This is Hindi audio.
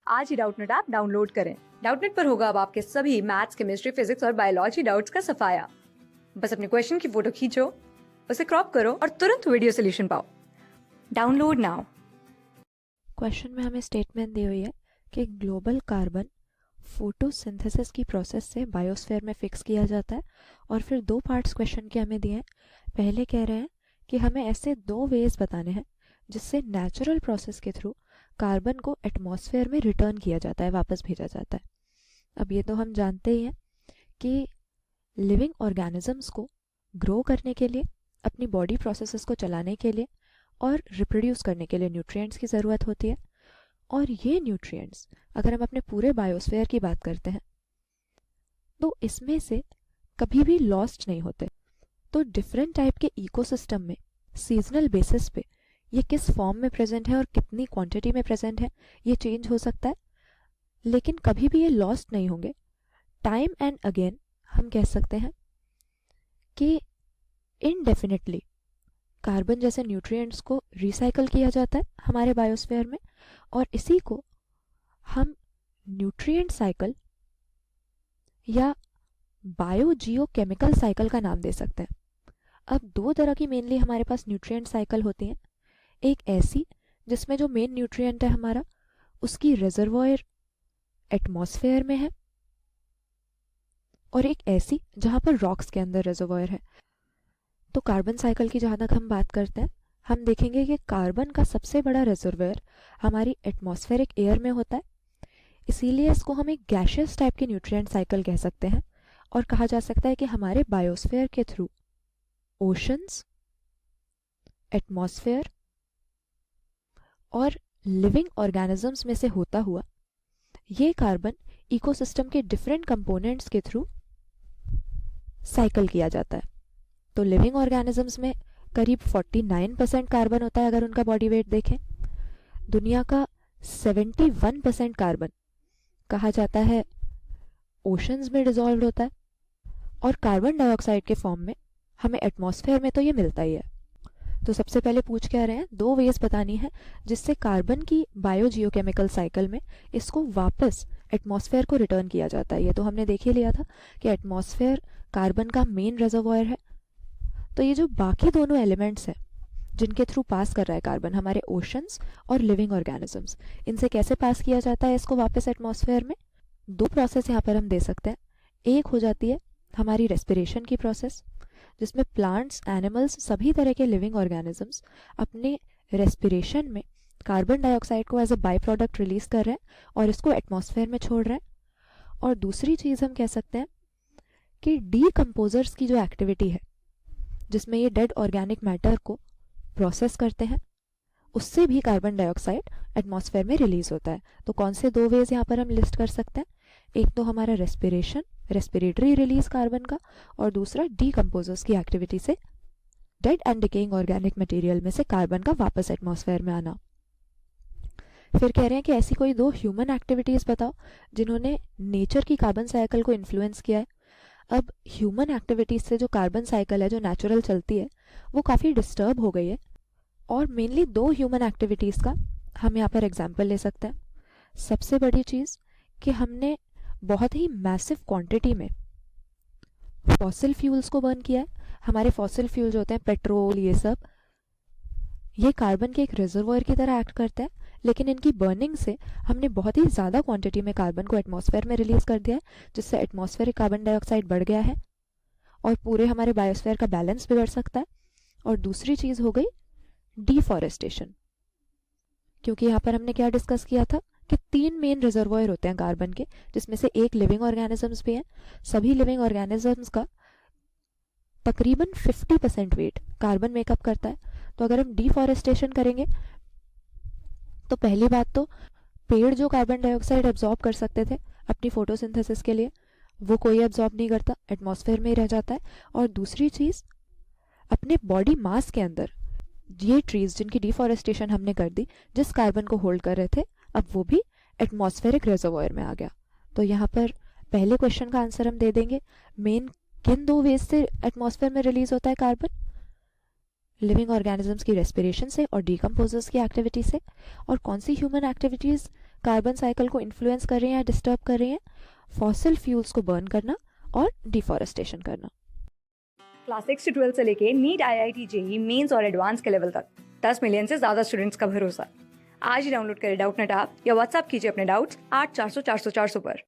आज ही डाउटनेट ऐप डाउनलोड करें। डाउटनेट पर होगा अब आपके सभी मैथ्स, केमिस्ट्री, फिजिक्स और बायोलॉजी डाउट्स का सफाया। बस अपने क्वेश्चन की फोटो खींचो, उसे क्रॉप करो और तुरंत वीडियो सोल्यूशन पाओ। Download now. क्वेश्चन में हमें स्टेटमेंट दी हुई है कि ग्लोबल कार्बन फोटोसिंथेसिस की प्रोसेस से बायोस्फीयर में फिक्स किया जाता है, और फिर दो पार्ट्स क्वेश्चन के हमें दिए हैं। पहले कह रहे हैं कि हमें ऐसे दो वेज बताने हैं जिससे नेचुरल प्रोसेस के थ्रू कार्बन को एटमॉस्फेयर में रिटर्न किया जाता है, वापस भेजा जाता है। अब ये तो हम जानते ही हैं कि लिविंग ऑर्गेनिजम्स को ग्रो करने के लिए, अपनी बॉडी प्रोसेसेस को चलाने के लिए और रिप्रोड्यूस करने के लिए न्यूट्रिएंट्स की ज़रूरत होती है। और ये न्यूट्रिएंट्स अगर हम अपने पूरे बायोस्फीयर की बात करते हैं तो इसमें से कभी भी लॉस्ट नहीं होते। तो डिफरेंट टाइप के इकोसिस्टम में सीजनल बेसिस पे ये किस फॉर्म में प्रेजेंट है और कितनी क्वांटिटी में प्रेजेंट है ये चेंज हो सकता है, लेकिन कभी भी ये लॉस्ट नहीं होंगे। टाइम एंड अगेन हम कह सकते हैं कि इनडेफिनेटली कार्बन जैसे न्यूट्रिएंट्स को रिसाइकल किया जाता है हमारे बायोस्फीयर में, और इसी को हम न्यूट्रिएंट साइकिल या बायोजियोकेमिकल साइकिल का नाम दे सकते हैं। अब दो तरह की मेनली हमारे पास न्यूट्रिएंट साइकिल होती हैं। एक ऐसी जिसमें जो मेन न्यूट्रिएंट है हमारा, उसकी रिजर्वॉयर एटमॉस्फेयर में है, और एक ऐसी जहां पर रॉक्स के अंदर रिजर्वॉयर है। तो कार्बन साइकिल की जहां तक हम बात करते हैं, हम देखेंगे कि कार्बन का सबसे बड़ा रिजर्वॉयर हमारी एटमॉस्फेरिक एयर में होता है। इसीलिए इसको हम एक गैशियस टाइप की न्यूट्रिएंट साइकिल कह सकते हैं, और कहा जा सकता है कि हमारे बायोस्फीयर के थ्रू ओशंस, एटमॉस्फेयर और लिविंग ऑर्गेनिजम्स में से होता हुआ ये कार्बन इकोसिस्टम के डिफरेंट कंपोनेंट्स के थ्रू साइकिल किया जाता है। तो लिविंग ऑर्गेनिजम्स में करीब 49% कार्बन होता है अगर उनका बॉडी वेट देखें। दुनिया का 71% कार्बन कहा जाता है ओशंस में डिसॉल्व होता है, और कार्बन डाइऑक्साइड के फॉर्म में हमें एटमॉस्फेयर में तो ये मिलता ही है। तो सबसे पहले पूछ क्या रहे हैं, दो वेज बतानी है जिससे कार्बन की बायोजियोकेमिकल साइकिल में इसको वापस एटमॉस्फेयर को रिटर्न किया जाता है। ये तो हमने देख ही लिया था कि एटमॉस्फेयर कार्बन का मेन रिजर्वॉयर है। तो ये जो बाकी दोनों एलिमेंट्स हैं जिनके थ्रू पास कर रहा है कार्बन, हमारे ओशंस और लिविंग ऑर्गेनिजम्स, इनसे कैसे पास किया जाता है इसको वापस एटमॉस्फेयर में। दो प्रोसेस यहाँ पर हम दे सकते हैं। एक हो जाती है हमारी रेस्पिरेशन की प्रोसेस, जिसमें प्लांट्स, एनिमल्स, सभी तरह के लिविंग ऑर्गेनिजम्स अपने रेस्पिरेशन में कार्बन डाइऑक्साइड को as a by product release कर रहे हैं और इसको एटमॉस्फेयर में छोड़ रहे हैं। और दूसरी चीज हम कह सकते हैं कि डीकम्पोजर्स की जो एक्टिविटी है, जिसमें ये डेड ऑर्गेनिक मैटर को प्रोसेस करते हैं, उससे भी कार्बन डाइऑक्साइड एटमॉस्फेयर में रिलीज होता है। तो कौन से दो वेज यहाँ पर हम लिस्ट कर सकते हैं, एक तो हमारा रेस्पिरेशन, रेस्पिरेटरी रिलीज कार्बन का, और दूसरा डीकम्पोजर्स की एक्टिविटी से dead and decaying organic material में से कार्बन का वापस एटमॉस्फेयर में आना। फिर कह रहे हैं कि ऐसी कोई दो ह्यूमन एक्टिविटीज बताओ जिन्होंने नेचर की कार्बन साइकिल को इन्फ्लुएंस किया है। अब ह्यूमन एक्टिविटीज से जो कार्बन साइकिल है, जो नेचुरल चलती है, वो काफ़ी डिस्टर्ब हो गई है, और मेनली दो ह्यूमन एक्टिविटीज़ का हम यहाँ पर एग्जाम्पल ले सकते हैं। सबसे बड़ी चीज़ कि हमने बहुत ही मैसिव क्वांटिटी में फॉसिल फ्यूल्स को बर्न किया है। हमारे फॉसिल फ्यूल्स होते हैं पेट्रोल, ये सब, ये कार्बन के एक रिजर्वॉयर की तरह एक्ट करते हैं, लेकिन इनकी बर्निंग से हमने बहुत ही ज़्यादा क्वांटिटी में कार्बन को एटमॉस्फेयर में रिलीज कर दिया है, जिससे एटमॉस्फेरिक कार्बन डाइऑक्साइड बढ़ गया है और पूरे हमारे बायोस्फीयर का बैलेंस बिगड़ सकता है। और दूसरी चीज़ हो गई डिफॉरेस्टेशन, क्योंकि यहाँ पर हमने क्या डिस्कस किया था कि 3 मेन रिजर्वॉयर होते हैं कार्बन के, जिसमें से एक लिविंग ऑर्गेनिजम्स भी हैं। सभी लिविंग ऑर्गेनिजम्स का तकरीबन 50% वेट कार्बन मेकअप करता है। तो अगर हम डिफॉरेस्टेशन करेंगे तो पहली बात तो पेड़ जो कार्बन डाइऑक्साइड एब्जॉर्ब कर सकते थे अपनी फोटोसिंथेसिस के लिए, वो कोई एब्जॉर्ब नहीं करता, एटमॉस्फेयर में ही रह जाता है। और दूसरी चीज़, अपने बॉडी मास के अंदर ये ट्रीज जिनकी डिफॉरेस्टेशन हमने कर दी, जिस कार्बन को होल्ड कर रहे थे, अब वो भी एटमॉस्फेरिक रिजर्वॉयर में आ गया। तो यहाँ पर पहले क्वेश्चन का आंसर हम दे देंगे, मेन किन दो वेज से एटमॉस्फेयर में रिलीज होता है कार्बन, लिविंग ऑर्गेनिजम्स की रेस्पिरेशन से और डीकम्पोजर्स की एक्टिविटी से। और कौन सी ह्यूमन एक्टिविटीज कार्बन साइकिल को इन्फ्लुएंस कर रही हैं या डिस्टर्ब कर रही हैं? फॉसिल फ्यूल्स को बर्न करना और डिफॉरेस्टेशन करना। क्लास 6 से 12 से लेके नीट, IIT, JEE मेंस और एडवांस के लेवल तक 10 मिलियन से ज्यादा स्टूडेंट्स का भरोसा। आज ही डाउनलोड करें डाउटनेट ऐप या व्हाट्सएप कीजिए अपने डाउट्स 8400 400 400 पर।